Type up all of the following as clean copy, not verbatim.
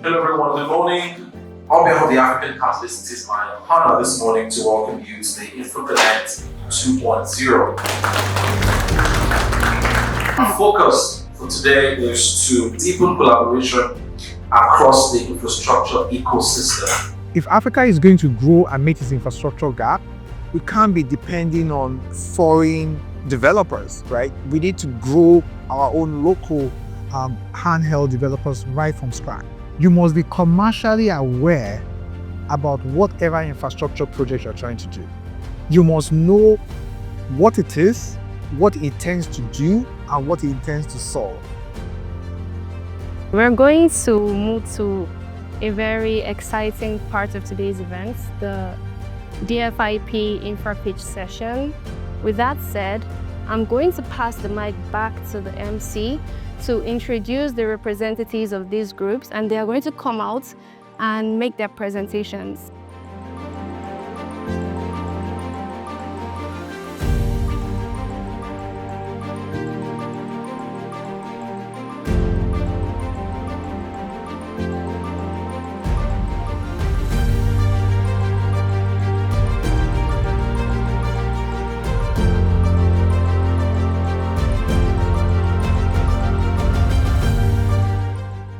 Hello everyone, good morning. On behalf of the African Catalyst, it is my honor this morning to welcome you to the Infraconnect 2.0. Our focus for today is to deepen collaboration across the infrastructure ecosystem. If Africa is going to grow and meet its infrastructure gap, we can't be depending on foreign developers, right? We need to grow our own local handheld developers right from scratch. You must be commercially aware about whatever infrastructure project you're trying to do. You must know what it is, what it intends to do, and what it intends to solve. We're going to move to a very exciting part of today's event, the DFIP Infra Pitch session. With that said, I'm going to pass the mic back to the MC to introduce the representatives of these groups, and they are going to come out and make their presentations.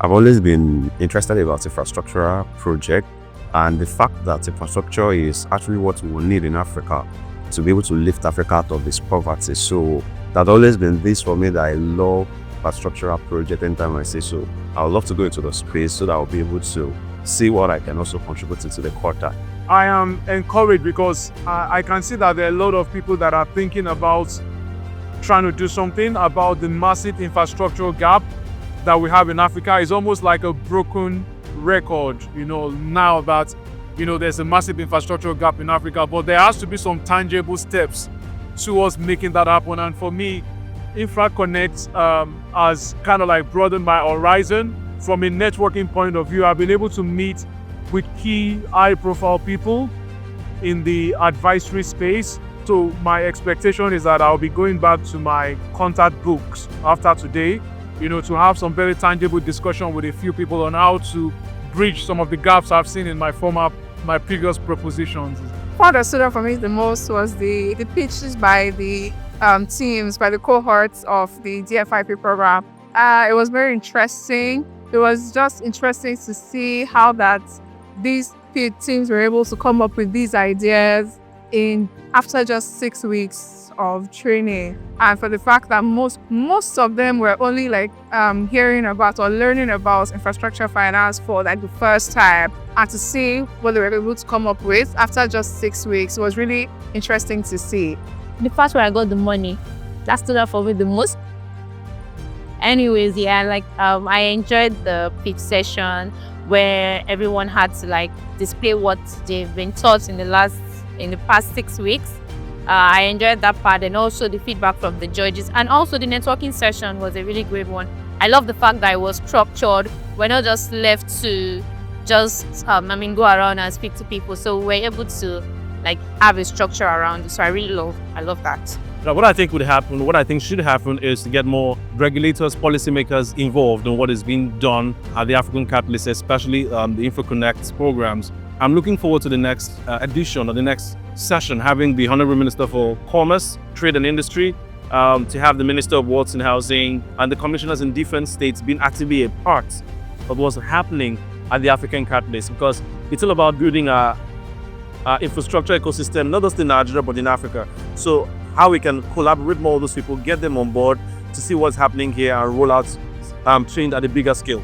I've always been interested about infrastructural project and the fact that infrastructure is actually what we will need in Africa to be able to lift Africa out of this poverty. So that's always been this for me, that I love infrastructural project. Anytime I say so, I would love to go into the space so that I'll be able to see what I can also contribute into the quarter. I am encouraged because I can see that there are a lot of people that are thinking about trying to do something about the massive infrastructural gap that we have in Africa. Is almost like a broken record, now that, there's a massive infrastructure gap in Africa, but there has to be some tangible steps towards making that happen. And for me, Infraconnect has kind of like broadened my horizon. From a networking point of view, I've been able to meet with key high-profile people in the advisory space. So my expectation is that I'll be going back to my contact books after today, to have some very tangible discussion with a few people on how to bridge some of the gaps I've seen in my previous propositions. What that stood out for me the most was the pitches by the teams, by the cohorts of the DFIP program. It was very interesting. It was just interesting to see how that these teams were able to come up with these ideas after just 6 weeks of training, and for the fact that most of them were only hearing about or learning about infrastructure finance for the first time, and to see what they were able to come up with after just 6 weeks was really interesting to see. The part where I got the money, that stood out for me the most. Anyways, I enjoyed the pitch session where everyone had to display what they've been taught in the past 6 weeks. I enjoyed that part, and also the feedback from the judges, and also the networking session was a really great one. I love the fact that it was structured. We're not just left to just go around and speak to people. So we're able to have a structure around it. So I love that. Now, what I think would happen, what I think should happen, is to get more regulators, policymakers involved in what is being done at the African Catalyst, especially the Infraconnect programs. I'm looking forward to the next edition or the next session, having the Honorable Minister for Commerce, Trade and Industry, to have the Minister of Works and Housing and the commissioners in different states being actively a part of what's happening at the African Catalyst, because it's all about building our infrastructure ecosystem, not just in Nigeria, but in Africa. So how we can collaborate more with those people, get them on board to see what's happening here and roll out trained at a bigger scale.